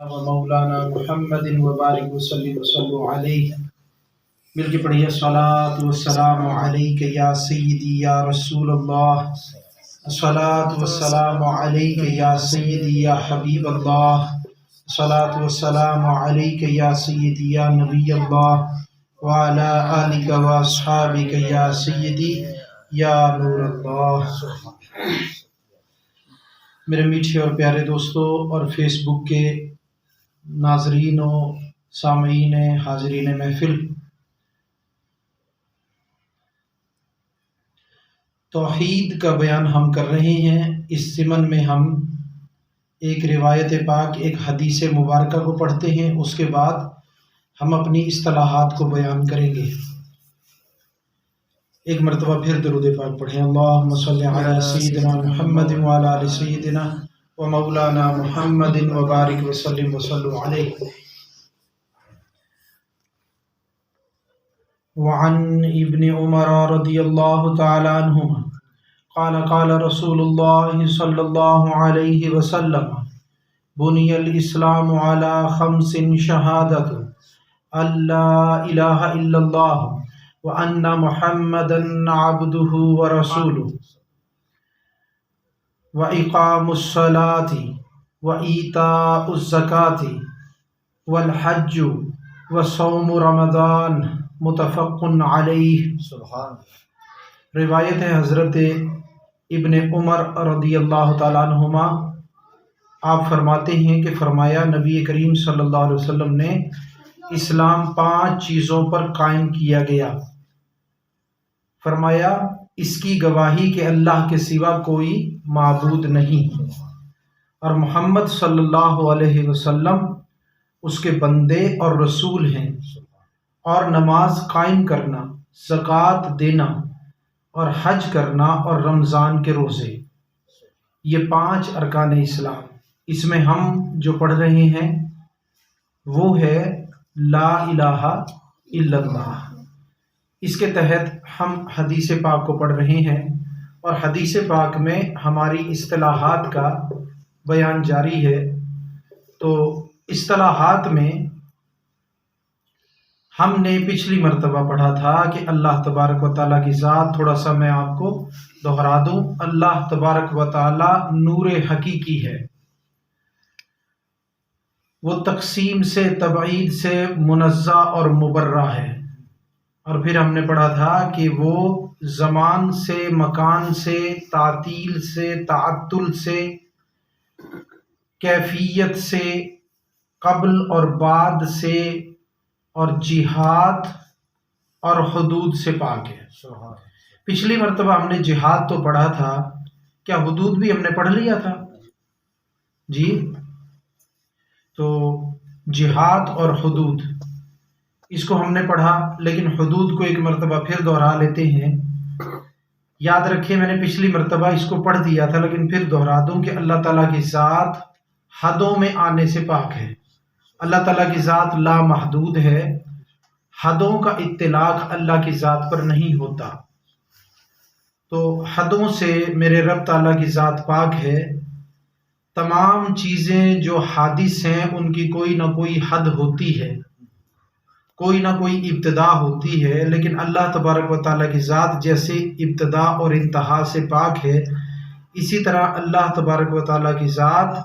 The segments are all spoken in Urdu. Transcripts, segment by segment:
مولانا محمد وبارک وسلم وصلو علیہ۔ مل کے پڑھیے الصلاۃ والسلام علیک یا سیدی یا رسول اللہ، الصلاۃ والسلام علیک یا سیدی یا حبیب اللہ، الصلاۃ والسلام علیک یا سیدی یا نبی اللہ وعلی آلک واصحابک یا سیدی یا نور اللہ۔ میرے میٹھے اور پیارے دوستوں اور فیس بک کے ناظرین و سامعین حاضرین محفل، توحید کا بیان ہم کر رہے ہیں۔ اس ضمن میں ہم ایک روایت پاک، ایک حدیث مبارکہ کو پڑھتے ہیں، اس کے بعد ہم اپنی اصطلاحات کو بیان کریں گے۔ ایک مرتبہ پھر درود پاک پڑھیں۔ اللہم صلی علی سیدنا محمد وعلی آل سیدنا و مولانا محمد وبارک وسلم وصلو علیہ۔ وعن ابن عمر رضی اللہ تعالی عنہما قال قال رسول اللہ صلی اللہ علیہ وسلم بنی الاسلام علی خمس شہادت ان لا الہ الا اللہ وان محمدا عبدہ ورسولہ وإقام الصلاة وإيتاء الزکاة والحج وصوم رمضان متفق علیہ۔ روایت ہے حضرت ابن عمر رضی اللہ تعالیٰ عنہما، آپ فرماتے ہیں کہ فرمایا نبی کریم صلی اللہ علیہ وسلم نے اسلام 5 چیزوں پر قائم کیا گیا۔ فرمایا اس کی گواہی کہ اللہ کے سوا کوئی معبود نہیں اور محمد صلی اللہ علیہ وسلم اس کے بندے اور رسول ہیں، اور نماز قائم کرنا، زکوٰۃ دینا اور حج کرنا اور رمضان کے روزے، یہ 5 ارکان اسلام۔ اس میں ہم جو پڑھ رہے ہیں وہ ہے لا الہ الا اللہ۔ اس کے تحت ہم حدیث پاک کو پڑھ رہے ہیں، اور حدیث پاک میں ہماری اصطلاحات کا بیان جاری ہے۔ تو اصطلاحات میں ہم نے پچھلی مرتبہ پڑھا تھا کہ اللہ تبارک و تعالیٰ کی ذات، تھوڑا سا میں آپ کو دہرا دوں، اللہ تبارک و تعالیٰ نور حقیقی ہے، وہ تقسیم سے، تبعید سے منزہ اور مبرہ ہے۔ اور پھر ہم نے پڑھا تھا کہ وہ زمان سے، مکان سے، تعطیل سے، تعطل سے، کیفیت سے، قبل اور بعد سے، اور جہاد اور حدود سے پاک ہے۔ پچھلی مرتبہ ہم نے جہاد تو پڑھا تھا، کیا حدود بھی ہم نے پڑھ لیا تھا؟ جی، تو جہاد اور حدود اس کو ہم نے پڑھا، لیکن حدود کو ایک مرتبہ پھر دہرا لیتے ہیں۔ یاد رکھیں میں نے پچھلی مرتبہ اس کو پڑھ دیا تھا، لیکن پھر دہرا دوں کہ اللہ تعالیٰ کی ذات حدوں میں آنے سے پاک ہے۔ اللہ تعالیٰ کی ذات لامحدود ہے، حدوں کا اطلاق اللہ کی ذات پر نہیں ہوتا۔ تو حدوں سے میرے رب تعالیٰ کی ذات پاک ہے۔ تمام چیزیں جو حادث ہیں ان کی کوئی نہ کوئی حد ہوتی ہے، کوئی نہ کوئی ابتدا ہوتی ہے، لیکن اللہ تبارک و تعالیٰ کی ذات جیسے ابتدا اور انتہا سے پاک ہے، اسی طرح اللہ تبارک و تعالیٰ کی ذات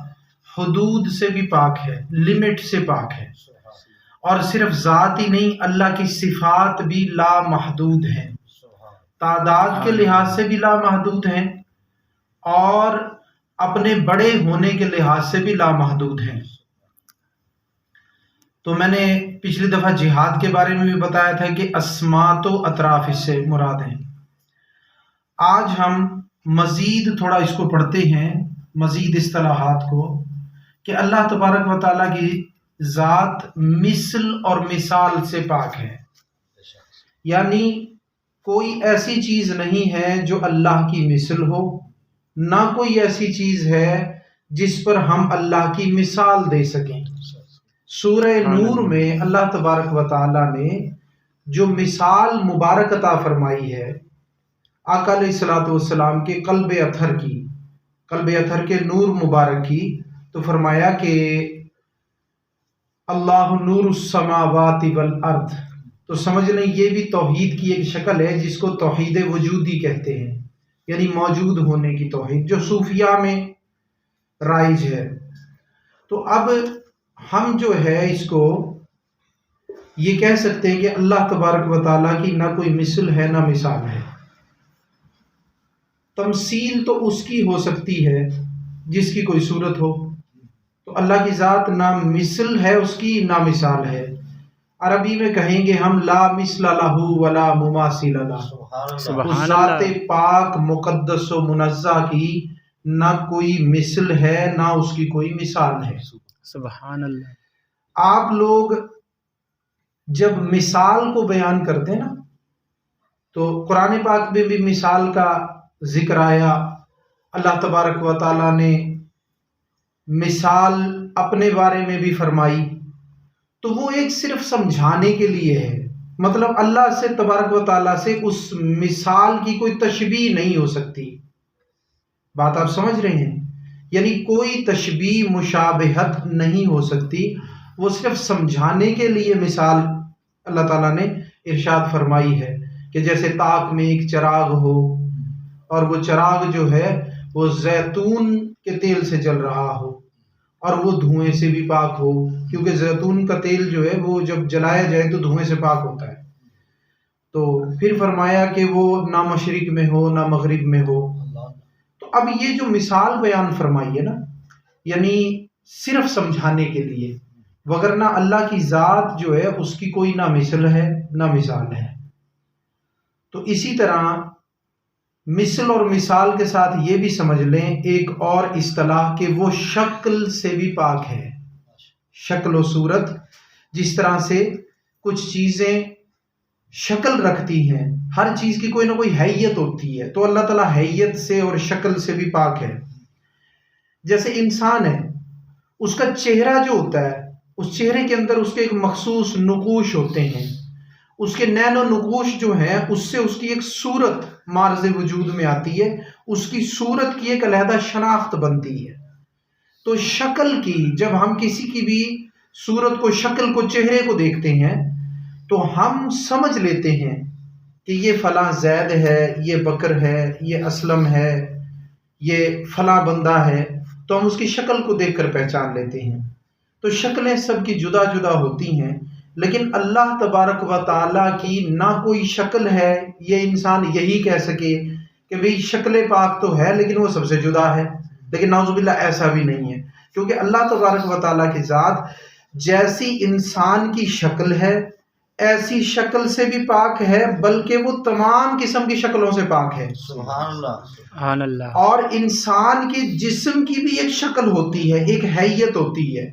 حدود سے بھی پاک ہے، لمٹ سے پاک ہے۔ اور صرف ذات ہی نہیں، اللہ کی صفات بھی لامحدود ہیں، تعداد کے لحاظ سے بھی لامحدود ہیں، اور اپنے بڑے ہونے کے لحاظ سے بھی لامحدود ہیں۔ تو میں نے پچھلی دفعہ جہاد کے بارے میں بھی بتایا تھا کہ اسماء و اطراف اس سے مراد ہیں۔ آج ہم مزید تھوڑا اس کو پڑھتے ہیں، مزید اصطلاحات کو، کہ اللہ تبارک و تعالیٰ کی ذات مثل اور مثال سے پاک ہے، یعنی کوئی ایسی چیز نہیں ہے جو اللہ کی مثل ہو، نہ کوئی ایسی چیز ہے جس پر ہم اللہ کی مثال دے سکیں۔ سورہ نور میں اللہ تبارک و تعالیٰ نے جو مثال مبارک عطا فرمائی ہے آقا علیہ الصلوۃ والسلام کے قلب اطہر کے نور مبارک کی، تو فرمایا کہ اللہ نور السماوات والارض، تو سمجھ لیں یہ بھی توحید کی ایک شکل ہے جس کو توحید وجودی کہتے ہیں، یعنی موجود ہونے کی توحید، جو صوفیہ میں رائج ہے۔ تو اب ہم جو ہے اس کو یہ کہہ سکتے ہیں کہ اللہ تبارک و تعالیٰ کی نہ کوئی مثل ہے نہ مثال ہے۔ تمثیل تو اس کی ہو سکتی ہے جس کی کوئی صورت ہو، تو اللہ کی ذات نہ مثل ہے اس کی نہ مثال ہے۔ عربی میں کہیں گے ہم لا مثل لہ ولا مماثل لہ، اس ذات پاک مقدس و منزہ کی نہ کوئی مثل ہے نہ اس کی کوئی مثال ہے۔ سبحان اللہ۔ آپ لوگ جب مثال کو بیان کرتے ہیں نا، تو قرآن پاک میں بھی مثال کا ذکر آیا، اللہ تبارک و تعالیٰ نے مثال اپنے بارے میں بھی فرمائی، تو وہ ایک صرف سمجھانے کے لیے ہے، مطلب اللہ سے تبارک و تعالیٰ سے اس مثال کی کوئی تشبیہ نہیں ہو سکتی۔ بات آپ سمجھ رہے ہیں؟ یعنی کوئی تشبیہ مشابہت نہیں ہو سکتی، وہ صرف سمجھانے کے لیے مثال اللہ تعالیٰ نے ارشاد فرمائی ہے کہ جیسے طاق میں ایک چراغ ہو، اور وہ چراغ جو ہے وہ زیتون کے تیل سے جل رہا ہو اور وہ دھوئیں سے بھی پاک ہو، کیونکہ زیتون کا تیل جو ہے وہ جب جلایا جائے تو دھوئیں سے پاک ہوتا ہے۔ تو پھر فرمایا کہ وہ نہ مشرق میں ہو نہ مغرب میں ہو۔ تو اب یہ جو مثال بیان فرمائی ہے نا، یعنی صرف سمجھانے کے لیے، وگرنہ اللہ کی ذات جو ہے اس کی کوئی نہ مثل ہے نہ مثال ہے۔ تو اسی طرح مثل اور مثال کے ساتھ یہ بھی سمجھ لیں ایک اور اصطلاح کہ وہ شکل سے بھی پاک ہے۔ شکل و صورت، جس طرح سے کچھ چیزیں شکل رکھتی ہیں، ہر چیز کی کوئی نہ کوئی حیت ہوتی ہے، تو اللہ تعالیٰ حیت سے اور شکل سے بھی پاک ہے۔ جیسے انسان ہے، اس کا چہرہ جو ہوتا ہے، اس چہرے کے اندر اس کے ایک مخصوص نقوش ہوتے ہیں، اس کے نین و نقوش جو ہیں اس سے اس کی ایک صورت معرض وجود میں آتی ہے، اس کی صورت کی ایک علیحدہ شناخت بنتی ہے۔ تو شکل کی، جب ہم کسی کی بھی صورت کو، شکل کو، چہرے کو دیکھتے ہیں تو ہم سمجھ لیتے ہیں کہ یہ فلاں زید ہے، یہ بکر ہے، یہ اسلم ہے، یہ فلاں بندہ ہے، تو ہم اس کی شکل کو دیکھ کر پہچان لیتے ہیں۔ تو شکلیں سب کی جدا جدا ہوتی ہیں، لیکن اللہ تبارک و تعالیٰ کی نہ کوئی شکل ہے یہ انسان یہی کہہ سکے کہ بھئی شکل پاک تو ہے لیکن وہ سب سے جدا ہے، لیکن نعوذ باللہ ایسا بھی نہیں ہے، کیونکہ اللہ تبارک و تعالیٰ کی ذات جیسی انسان کی شکل ہے ایسی شکل سے بھی پاک ہے، بلکہ وہ تمام قسم کی شکلوں سے پاک ہے۔ سبحان اللہ، سبحان اللہ۔ اور انسان کے جسم کی بھی ایک شکل ہوتی ہے، ایک حیت ہوتی ہے،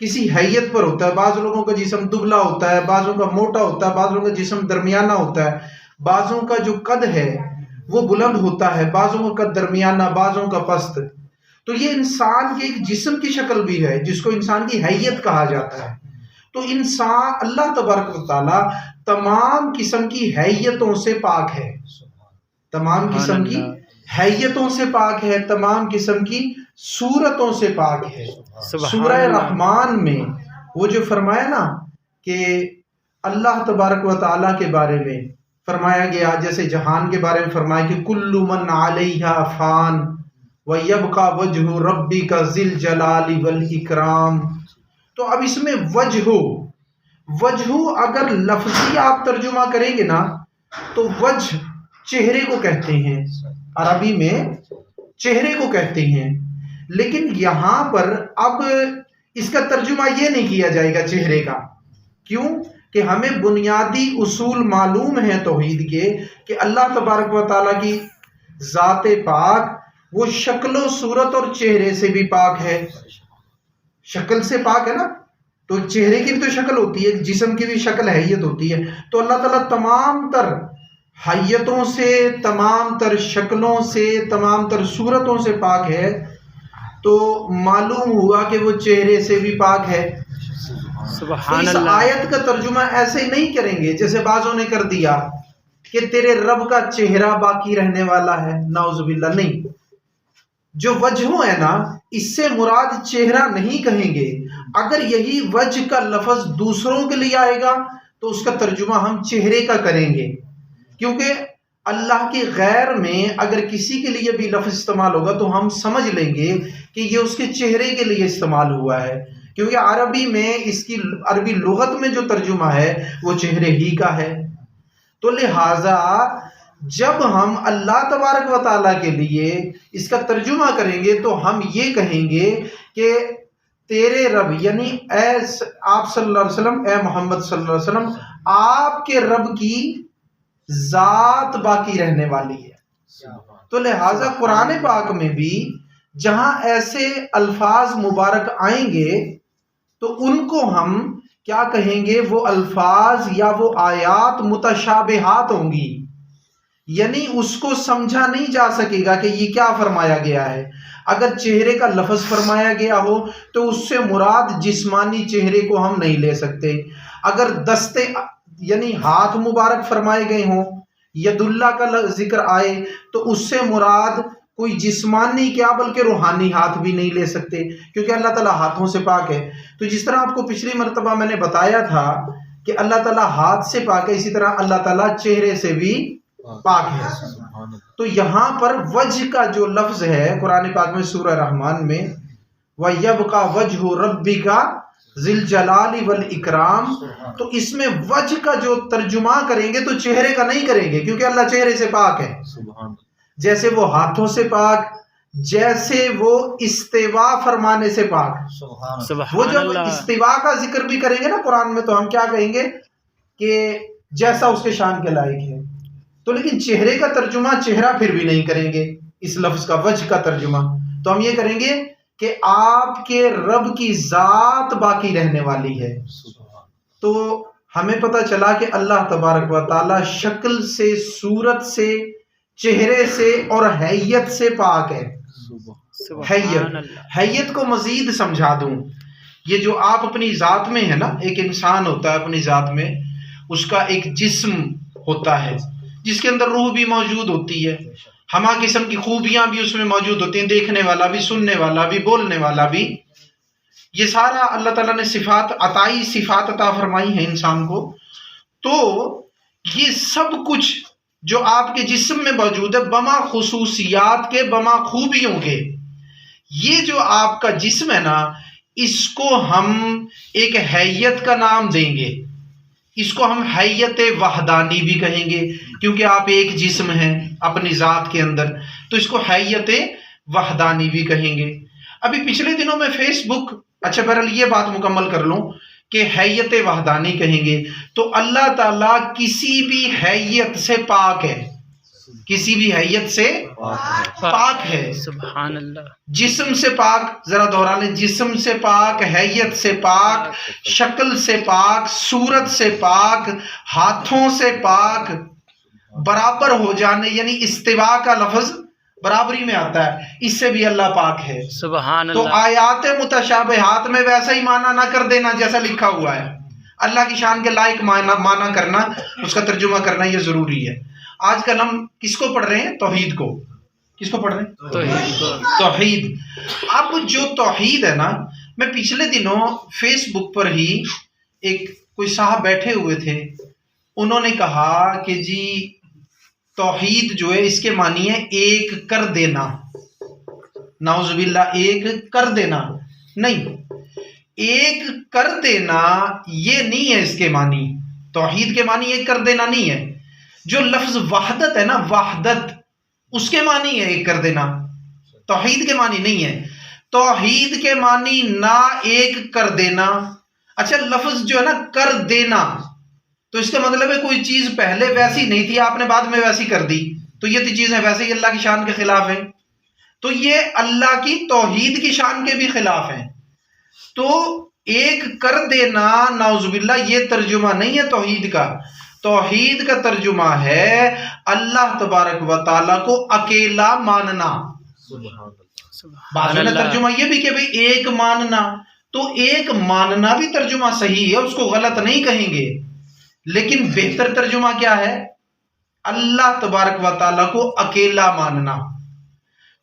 کسی حیت پر ہوتا ہے۔ بعض لوگوں کا جسم دبلا ہوتا ہے، بعضوں کا موٹا ہوتا ہے، بعضوں کا جسم درمیانہ ہوتا ہے، بعضوں کا جو قد ہے وہ بلند ہوتا ہے، بعضوں کا قد درمیانہ، بعضوں کا پست۔ تو یہ انسان کے ایک جسم کی شکل بھی ہے جس کو انسان کی حیت کہا جاتا ہے۔ تو انسان، اللہ تبارک و تعالیٰ تمام قسم کی حیتوں سے پاک ہے، تمام قسم کی حیتوں سے پاک ہے، تمام قسم کی صورتوں سے پاک ہے۔ سورہ رحمان میں وہ جو فرمایا نا کہ اللہ تبارک و تعالیٰ کے بارے میں فرمایا گیا، جیسے جہان کے بارے میں فرمایا کہ کل من علیہا فان ویبقى وجہ ربک ذی الجلال والاکرام۔ تو اب اس میں وجہ اگر لفظی آپ ترجمہ کریں گے نا تو وجہ چہرے کو کہتے ہیں، عربی میں چہرے کو کہتے ہیں، لیکن یہاں پر اب اس کا ترجمہ یہ نہیں کیا جائے گا چہرے کا۔ کیوں؟ کہ ہمیں بنیادی اصول معلوم ہیں توحید کے کہ اللہ تبارک و تعالیٰ کی ذات پاک وہ شکل و صورت اور چہرے سے بھی پاک ہے۔ شکل سے پاک ہے نا، تو چہرے کی بھی تو شکل ہوتی ہے، جسم کی بھی شکل حیت ہوتی ہے۔ تو اللہ تعالیٰ تمام تر حیتوں سے، تمام تر شکلوں سے، تمام تر صورتوں سے پاک ہے، تو معلوم ہوا کہ وہ چہرے سے بھی پاک ہے۔ سبحان اس اللہ۔ آیت کا ترجمہ ایسے نہیں کریں گے جیسے بعضوں نے کر دیا کہ تیرے رب کا چہرہ باقی رہنے والا ہے، نعوذ باللہ، نہیں۔ جو وجہ ہے نا اس سے مراد چہرہ نہیں کہیں گے. اگر یہی وجہ کا لفظ دوسروں کے لیے آئے گا تو اس کا ترجمہ ہم چہرے کا کریں گے، کیونکہ اللہ کے غیر میں اگر کسی کے لیے بھی لفظ استعمال ہوگا تو ہم سمجھ لیں گے کہ یہ اس کے چہرے کے لیے استعمال ہوا ہے، کیونکہ عربی میں اس کی عربی لغت میں جو ترجمہ ہے وہ چہرے ہی کا ہے. تو لہٰذا جب ہم اللہ تبارک و تعالیٰ کے لیے اس کا ترجمہ کریں گے تو ہم یہ کہیں گے کہ تیرے رب، یعنی اے آپ صلی اللہ علیہ وسلم، اے محمد صلی اللہ علیہ وسلم، آپ کے رب کی ذات باقی رہنے والی ہے. تو لہٰذا قرآن پاک میں بھی جہاں ایسے الفاظ مبارک آئیں گے تو ان کو ہم کیا کہیں گے؟ وہ الفاظ یا وہ آیات متشابہات ہوں گی، یعنی اس کو سمجھا نہیں جا سکے گا کہ یہ کیا فرمایا گیا ہے. اگر چہرے کا لفظ فرمایا گیا ہو تو اس سے مراد جسمانی چہرے کو ہم نہیں لے سکتے. اگر دستے یعنی ہاتھ مبارک فرمائے گئے ہوں، ید اللہ کا ذکر آئے تو اس سے مراد کوئی جسمانی کیا بلکہ روحانی ہاتھ بھی نہیں لے سکتے، کیونکہ اللہ تعالیٰ ہاتھوں سے پاک ہے. تو جس طرح آپ کو پچھلی مرتبہ میں نے بتایا تھا کہ اللہ تعالیٰ ہاتھ سے پاک ہے، اسی طرح اللہ تعالیٰ چہرے سے بھی پاک ہے. تو یہاں پر وجہ کا جو لفظ ہے قرآن پاک میں سورہ رحمان میں وَيَبْقَى وَجْهُ رَبِّكَ ذِي الْجَلَالِ وَالْإِكْرَامِ، تو اس میں وجہ کا جو ترجمہ کریں گے تو چہرے کا نہیں کریں گے، کیونکہ اللہ چہرے سے پاک ہے. جیسے وہ ہاتھوں سے پاک، جیسے وہ استوا فرمانے سے پاک. وہ جب استوا کا ذکر بھی کریں گے نا قرآن میں تو ہم کیا کہیں گے کہ جیسا اس کے شان کے لائق ہے. تو لیکن چہرے کا ترجمہ چہرہ پھر بھی نہیں کریں گے اس لفظ کا، وجہ کا ترجمہ تو ہم یہ کریں گے کہ آپ کے رب کی ذات باقی رہنے والی ہے. تو ہمیں پتہ چلا کہ اللہ تبارک و تعالی شکل سے، صورت سے، چہرے سے اور حیت سے پاک ہے. حیت کو مزید سمجھا دوں، یہ جو آپ اپنی ذات میں ہے نا، ایک انسان ہوتا ہے اپنی ذات میں، اس کا ایک جسم ہوتا ہے جس کے اندر روح بھی موجود ہوتی ہے، ہما قسم کی خوبیاں بھی اس میں موجود ہوتی ہیں، دیکھنے والا بھی، سننے والا بھی، بولنے والا بھی. یہ سارا اللہ تعالیٰ نے صفات عطائی صفات عطا فرمائی ہیں انسان کو. تو یہ سب کچھ جو آپ کے جسم میں موجود ہے بما خصوصیات کے، بما خوبیوں کے، یہ جو آپ کا جسم ہے نا اس کو ہم ایک حیت کا نام دیں گے. اس کو ہم حیت وحدانی بھی کہیں گے، کیونکہ آپ ایک جسم ہیں اپنی ذات کے اندر، تو اس کو حیت وحدانی بھی کہیں گے. ابھی پچھلے دنوں میں فیس بک، اچھا بہرحال یہ بات مکمل کر لوں کہ حیت وحدانی کہیں گے تو اللہ تعالیٰ کسی بھی حیت سے پاک ہے، کسی بھی حیت سے پاک ہے. سبحان اللہ. جسم سے پاک، ذرا دوہرا لیں، جسم سے پاک، حیت سے پاک، شکل سے پاک، صورت سے پاک، ہاتھوں سے پاک، برابر ہو جانے یعنی استوا کا لفظ برابری میں آتا ہے، اس سے بھی اللہ پاک ہے. سبحان تو اللہ. آیات متشابہات میں ویسا ہی معنی نہ کر دینا جیسا لکھا ہوا ہے. اللہ کی شان کے لائق معنی کرنا، اس کا ترجمہ کرنا یہ ضروری ہے. آج کل ہم کس کو پڑھ رہے ہیں؟ توحید کو. کس کو پڑھ رہے ہیں؟ توحید. اب جو توحید ہے نا، میں پچھلے دنوں فیس بک پر ہی ایک کوئی صاحب بیٹھے ہوئے تھے، انہوں نے کہا کہ جی توحید جو ہے اس کے معنی ہے ایک کر دینا. نعوذ باللہ، ایک کر دینا نہیں، ایک کر دینا یہ نہیں ہے اس کے معنی. توحید کے معنی ایک کر دینا نہیں ہے. جو لفظ وحدت ہے نا، وحدت، اس کے معنی ہے ایک کر دینا، توحید کے معنی نہیں ہے. توحید کے معنی نہ ایک کر دینا. اچھا لفظ جو ہے نا کر دینا، تو اس کا مطلب ہے کوئی چیز پہلے ویسی نہیں تھی، آپ نے بعد میں ویسی کر دی، تو یہ تو چیزیں ویسے ہی اللہ کی شان کے خلاف ہیں. تو یہ اللہ کی توحید کی شان کے بھی خلاف ہیں. تو ایک کر دینا نعوذ باللہ یہ ترجمہ نہیں ہے توحید کا. توحید کا ترجمہ ہے اللہ تبارک و تعالیٰ کو اکیلا ماننا. بعضوں نے ترجمہ یہ بھی کہ بھئی ایک ماننا، تو ایک ماننا بھی ترجمہ صحیح ہے، اس کو غلط نہیں کہیں گے، لیکن بہتر ترجمہ کیا ہے؟ اللہ تبارک و تعالیٰ کو اکیلا ماننا.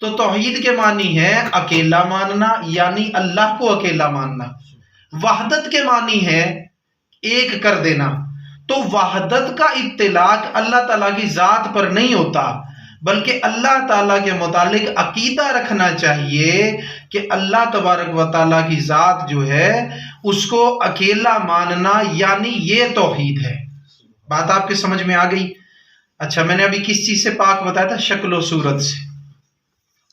تو توحید کے معنی ہے اکیلا ماننا، یعنی اللہ کو اکیلا ماننا۔ وحدت کے معنی ہے ایک کر دینا۔ تو وحدت کا اطلاق اللہ تعالیٰ کی ذات پر نہیں ہوتا، بلکہ اللہ تعالیٰ کے متعلق عقیدہ رکھنا چاہیے کہ اللہ تبارک و تعالیٰ کی ذات جو ہے اس کو اکیلا ماننا، یعنی یہ توحید ہے۔ بات آپ کے سمجھ میں آ گئی؟ اچھا، میں نے ابھی کس چیز سے پاک بتایا تھا؟ شکل و صورت سے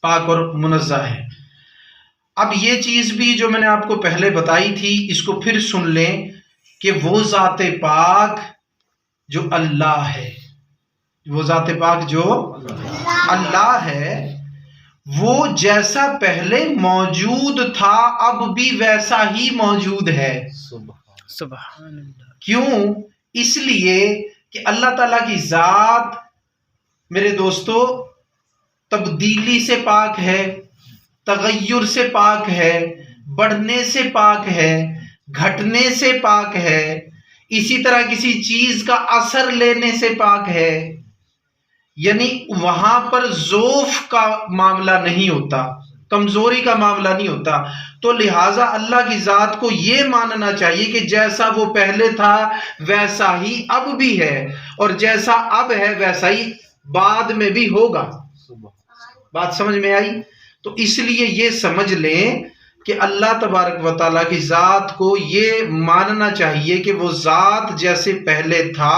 پاک اور منزہ ہے۔ اب یہ چیز بھی جو میں نے آپ کو پہلے بتائی تھی، اس کو پھر سن لیں کہ وہ ذات پاک جو اللہ ہے، وہ ذات پاک جو اللہ ہے، وہ جیسا پہلے موجود تھا اب بھی ویسا ہی موجود ہے۔ سبحان اللہ۔ کیوں؟ اس لیے کہ اللہ تعالیٰ کی ذات میرے دوستو تبدیلی سے پاک ہے، تغیر سے پاک ہے، بڑھنے سے پاک ہے، گھٹنے سے پاک ہے، اسی طرح کسی چیز کا اثر لینے سے پاک ہے۔ یعنی وہاں پر ضعف کا معاملہ نہیں ہوتا، کمزوری کا معاملہ نہیں ہوتا۔ تو لہٰذا اللہ کی ذات کو یہ ماننا چاہیے کہ جیسا وہ پہلے تھا ویسا ہی اب بھی ہے، اور جیسا اب ہے ویسا ہی بعد میں بھی ہوگا۔ بات سمجھ میں آئی؟ تو اس لیے یہ سمجھ لیں کہ اللہ تبارک و تعالیٰ کی ذات کو یہ ماننا چاہیے کہ وہ ذات جیسے پہلے تھا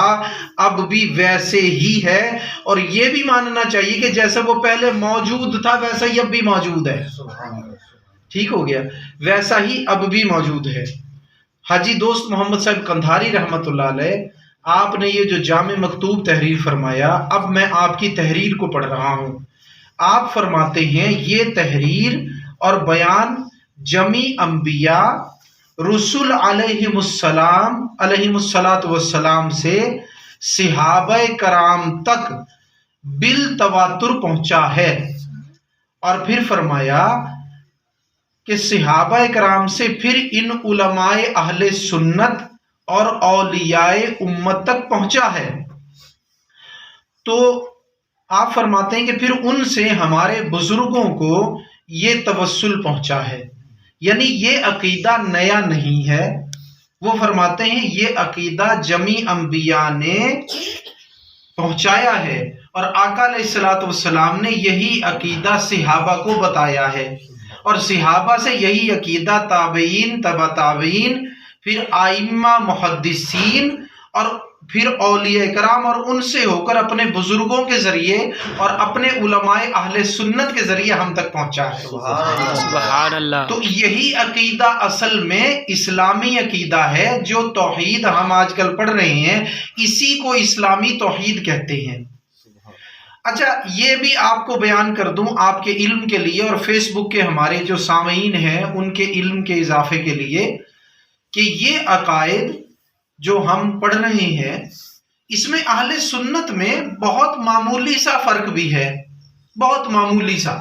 اب بھی ویسے ہی ہے، اور یہ بھی ماننا چاہیے کہ جیسا وہ پہلے موجود تھا ویسا ہی اب بھی موجود ہے۔ ٹھیک ہو گیا؟ ویسا ہی اب بھی موجود ہے۔ حاجی دوست محمد صاحب قندھاری رحمۃ اللہ علیہ، آپ نے یہ جو جامع مکتوب تحریر فرمایا، ب میں آپ کی تحریر کو پڑھ رہا ہوں۔ آپ فرماتے ہیں یہ تحریر اور بیان جمیع انبیاء رسول علیہم الصلاۃ والسلام سے صحابہ کرام تک بالتواتر پہنچا ہے۔ اور پھر فرمایا کہ صحابہ کرام سے پھر ان علماء اہل سنت اور اولیاء امت تک پہنچا ہے۔ تو آپ فرماتے ہیں کہ پھر ان سے ہمارے بزرگوں کو یہ توسل پہنچا ہے، یعنی یہ عقیدہ نیا نہیں ہے۔ وہ فرماتے ہیں یہ عقیدہ جمیع انبیاء نے پہنچایا ہے، اور آقا علیہ الصلوۃ والسلام نے یہی عقیدہ صحابہ کو بتایا ہے، اور صحابہ سے یہی عقیدہ تابعین، تبع تابعین، پھر ائمہ محدثین، اور پھر اولیاء کرام، اور ان سے ہو کر اپنے بزرگوں کے ذریعے اور اپنے علماء اہل سنت کے ذریعے ہم تک پہنچا ہے۔ سبحان اللہ۔ تو یہی عقیدہ اصل میں اسلامی عقیدہ ہے۔ جو توحید ہم آج کل پڑھ رہے ہیں اسی کو اسلامی توحید کہتے ہیں۔ اچھا، یہ بھی آپ کو بیان کر دوں آپ کے علم کے لیے، اور فیس بک کے ہمارے جو سامعین ہیں ان کے علم کے اضافے کے لیے، کہ یہ عقائد جو ہم پڑھ رہے ہیں اس میں اہل سنت میں بہت معمولی سا فرق بھی ہے، بہت معمولی سا۔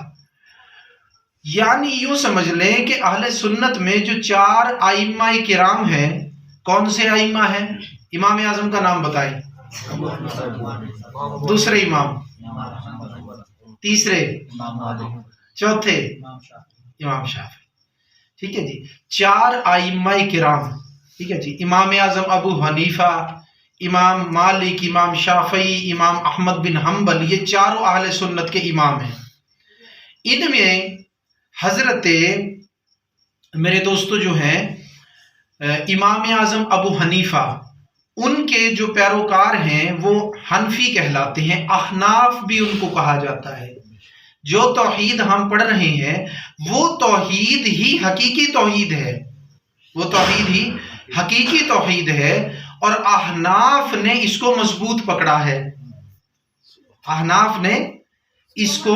یعنی یوں سمجھ لیں کہ اہل سنت میں جو 4 ائمہ کرام ہیں، کون سے ائمہ ہیں؟ امام اعظم کا نام بتائیں، دوسرے امام، تیسرے، چوتھے امام شافعی۔ ٹھیک ہے جی، 4 ائمہ کرام۔ ٹھیک ہے جی، امام اعظم ابو حنیفہ، امام مالک، امام شافعی، امام احمد بن حنبل، یہ چاروں اہل سنت کے امام ہیں۔ ان میں حضرت میرے دوستو جو ہیں امام اعظم ابو حنیفہ، ان کے جو پیروکار ہیں وہ حنفی کہلاتے ہیں، احناف بھی ان کو کہا جاتا ہے۔ جو توحید ہم پڑھ رہے ہیں وہ توحید ہی حقیقی توحید ہے، وہ توحید ہی حقیقی توحید ہے، اور احناف نے اس کو مضبوط پکڑا ہے، احناف نے اس کو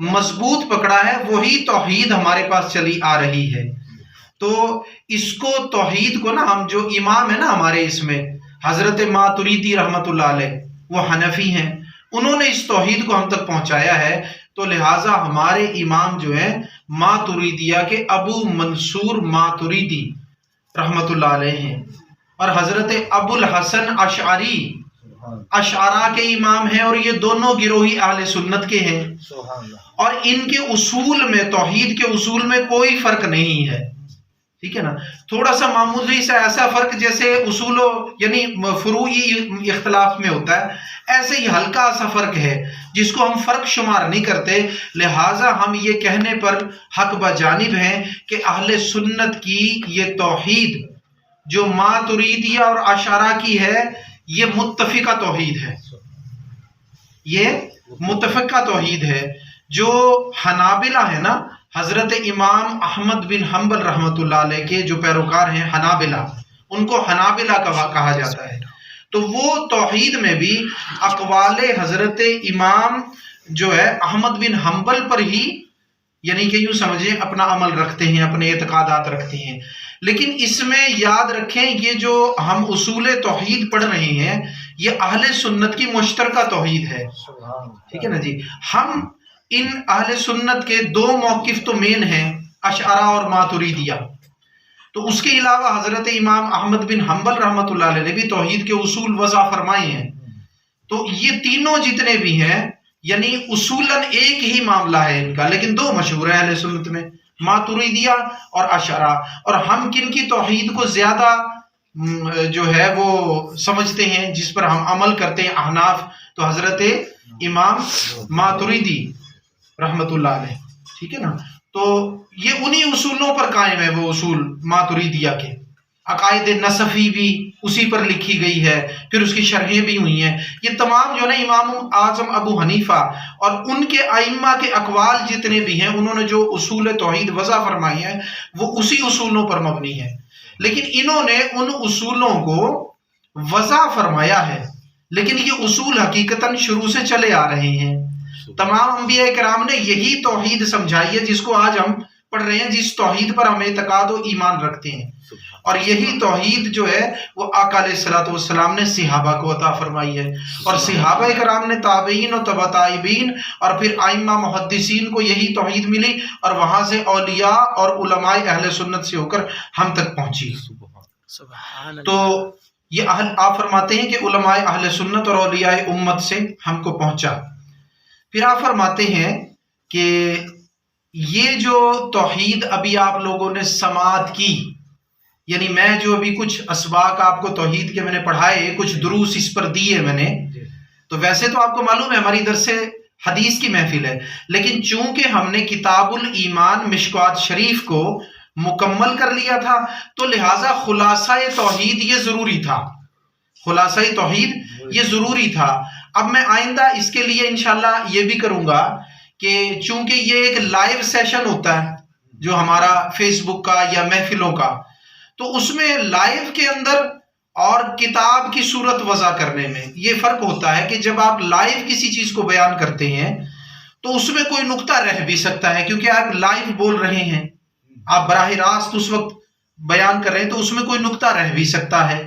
مضبوط پکڑا ہے، وہی توحید ہمارے پاس چلی آ رہی ہے۔ تو اس کو توحید کو نا، ہم جو امام ہے نا ہمارے اس میں حضرت ماتریدی رحمت اللہ علیہ، وہ حنفی ہیں، انہوں نے اس توحید کو ہم تک پہنچایا ہے۔ تو لہٰذا ہمارے امام جو ہیں ماتریدیہ کے ابو منصور ماتریدی رحمت اللہ علیہ ہیں، اور حضرت ابو الحسن اشعری اشعرا کے امام ہیں اور یہ دونوں گروہی اہل سنت کے ہیں، اور ان کے اصول میں، توحید کے اصول میں کوئی فرق نہیں ہے، ٹھیک ہے نا. تھوڑا سا معمولی سا ایسا فرق جیسے اصول یعنی فروعی اختلاف میں ہوتا ہے، ایسے ہی ہلکا سا فرق ہے جس کو ہم فرق شمار نہیں کرتے. لہٰذا ہم یہ کہنے پر حق بجانب ہیں کہ اہل سنت کی یہ توحید جو ماتریدیہ اور اشعرا کی ہے، یہ متفقہ توحید ہے، یہ متفقہ توحید ہے. جو حنابلہ ہے نا، حضرت امام احمد بن حنبل رحمۃ اللہ علیہ کے جو پیروکار ہیں حنابلہ، ان کو حنابلہ کہا جاتا ہے. تو وہ توحید میں بھی اقوال حضرت امام جو ہے احمد بن حنبل پر ہی، یعنی کہ یوں سمجھیں اپنا عمل رکھتے ہیں، اپنے اعتقادات رکھتے ہیں. لیکن اس میں یاد رکھیں یہ جو ہم اصول توحید پڑھ رہے ہیں یہ اہل سنت کی مشترکہ توحید ہے، ٹھیک ہے نا جی. ہم ان اہل سنت کے دو موقف تو مین ہیں، اشعرا اور ماتریدیہ. تو اس کے علاوہ حضرت امام احمد بن حنبل رحمۃ اللہ علیہ نے بھی توحید کے اصول وضع فرمائے ہیں. تو یہ تینوں جتنے بھی ہیں یعنی اصولاً ایک ہی معاملہ ہے ان کا، لیکن دو مشہور ہیں اہل سنت میں، ماتریدیہ اور اشعرا. اور ہم کن کی توحید کو زیادہ جو ہے وہ سمجھتے ہیں، جس پر ہم عمل کرتے ہیں احناف، تو حضرت امام ماتریدی رحمت اللہ علیہ، ٹھیک ہے نا. تو یہ انہی اصولوں پر قائم ہے، وہ اصول ماتریدیہ کے. عقائد نصفی بھی اسی پر لکھی گئی ہے، پھر اس کی شرحیں بھی ہوئی ہیں. یہ تمام جو ہے نا امام اعظم ابو حنیفہ اور ان کے ائمہ کے اقوال جتنے بھی ہیں، انہوں نے جو اصول توحید وضع فرمائی ہیں وہ اسی اصولوں پر مبنی ہے. لیکن انہوں نے ان اصولوں کو وضع فرمایا ہے، لیکن یہ اصول حقیقتاً شروع سے چلے آ رہے ہیں. تمام انبیاء کرام نے یہی توحید سمجھائی ہے جس کو آج ہم پڑھ رہے ہیں، جس توحید پر ہم اعتقاد و ایمان رکھتے ہیں. اور یہی توحید جو ہے وہ آقا علیہ الصلوۃ والسلام نے صحابہ کو عطا فرمائی ہے، اور صحابہ کرام نے تابعین و تبع تابعین اور پھر ائمہ محدثین کو یہی توحید ملی، اور وہاں سے اولیاء اور علماء اہل سنت سے ہو کر ہم تک پہنچی. تو یہ آپ فرماتے ہیں کہ علماء اہل سنت اور اولیاء امت سے ہم کو پہنچا. پھر آپ فرماتے ہیں کہ یہ جو توحید ابھی آپ لوگوں نے سماعت کی، یعنی میں جو ابھی کچھ اسباق آپ کو توحید کے میں نے پڑھائے، کچھ دروس اس پر دیے میں نے، تو ویسے تو آپ کو معلوم ہے ہماری درس حدیث کی محفل ہے، لیکن چونکہ ہم نے کتاب الایمان مشکوات شریف کو مکمل کر لیا تھا تو لہٰذا خلاصہ توحید یہ ضروری تھا، خلاصہ توحید یہ ضروری تھا. اب میں آئندہ اس کے لیے انشاءاللہ یہ بھی کروں گا کہ چونکہ یہ ایک لائیو سیشن ہوتا ہے جو ہمارا فیس بک کا یا محفلوں کا، تو اس میں لائیو کے اندر اور کتاب کی صورت وضع کرنے میں یہ فرق ہوتا ہے کہ جب آپ لائیو کسی چیز کو بیان کرتے ہیں تو اس میں کوئی نقطہ رہ بھی سکتا ہے، کیونکہ آپ لائیو بول رہے ہیں، آپ براہ راست اس وقت بیان کر رہے ہیں، تو اس میں کوئی نقطہ رہ بھی سکتا ہے.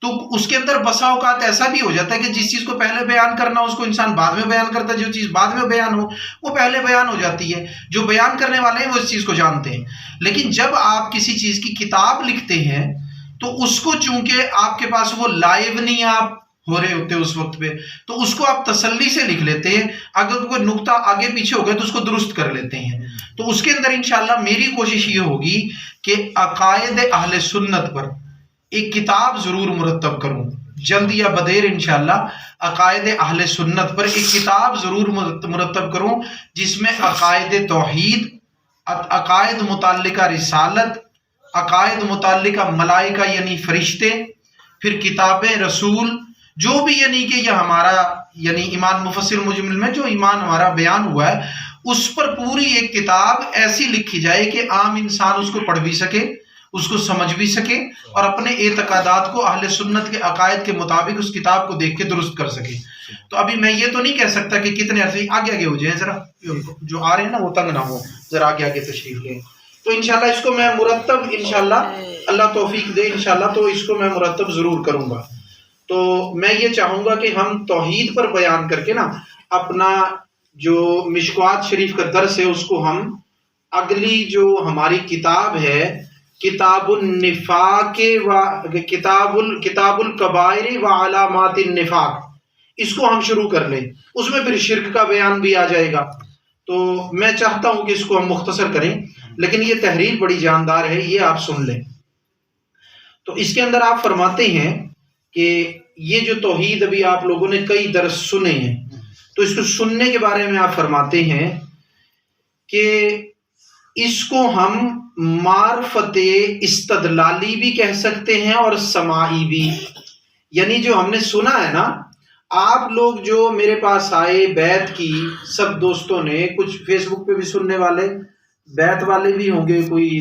تو اس کے اندر بسا اوقات ایسا بھی ہو جاتا ہے کہ جس چیز کو پہلے بیان کرنا اس کو انسان بعد میں بیان کرتا ہے، جو چیز بعد میں بیان ہو وہ پہلے بیان ہو جاتی ہے. جو بیان کرنے والے ہیں وہ اس چیز کو جانتے ہیں. لیکن جب آپ کسی چیز کی کتاب لکھتے ہیں تو اس کو چونکہ آپ کے پاس وہ لائیو نہیں آپ ہو رہے ہوتے اس وقت پہ، تو اس کو آپ تسلی سے لکھ لیتے ہیں، اگر کوئی نقطہ آگے پیچھے ہو گیا تو اس کو درست کر لیتے ہیں. تو اس کے اندر انشاءاللہ میری کوشش یہ ہوگی کہ عقائد اہل سنت پر ایک کتاب ضرور مرتب کروں، جلد یا بدیر انشاءاللہ عقائد اہل سنت پر ایک کتاب ضرور مرتب کروں، جس میں عقائد توحید، عقائد متعلقہ رسالت، عقائد متعلقہ ملائکہ یعنی فرشتے، پھر کتاب رسول، جو بھی یعنی کہ یہ ہمارا یعنی ایمان مفصل مجمل میں جو ایمان ہمارا بیان ہوا ہے، اس پر پوری ایک کتاب ایسی لکھی جائے کہ عام انسان اس کو پڑھ بھی سکے، اس کو سمجھ بھی سکے، اور اپنے اعتقادات کو اہل سنت کے عقائد کے مطابق اس کتاب کو دیکھ کے درست کر سکے. تو ابھی میں یہ تو نہیں کہہ سکتا کہ کتنے عرصے آگے ہو جائیں، ذرا جو آ رہے ہیں نا وہ تنگ نہ ہو، ذرا آگے تشریف لیں. تو انشاءاللہ اس کو میں مرتب انشاءاللہ اللہ توفیق دے انشاءاللہ تو اس کو میں مرتب ضرور کروں گا. تو میں یہ چاہوں گا کہ ہم توحید پر بیان کر کے نا اپنا جو مشکوات شریف کا درس ہے اس کو ہم اگلی جو ہماری کتاب ہے کتاب النفاق و کتاب الکبائر و علامات النفاق، اس کو ہم شروع کر لیں. اس میں پھر شرک کا بیان بھی آ جائے گا. تو میں چاہتا ہوں کہ اس کو ہم مختصر کریں، لیکن یہ تحریر بڑی جاندار ہے، یہ آپ سن لیں. تو اس کے اندر آپ فرماتے ہیں کہ یہ جو توحید ابھی آپ لوگوں نے کئی درس سنے ہیں، تو اس کو سننے کے بارے میں آپ فرماتے ہیں کہ اس کو ہم معرفت استدلالی بھی کہہ سکتے ہیں اور سماعی بھی. یعنی جو ہم نے سنا ہے نا، آپ لوگ جو میرے پاس آئے بیت کی، سب دوستوں نے، کچھ فیس بک پہ بھی سننے والے بیت والے بھی ہوں گے، کوئی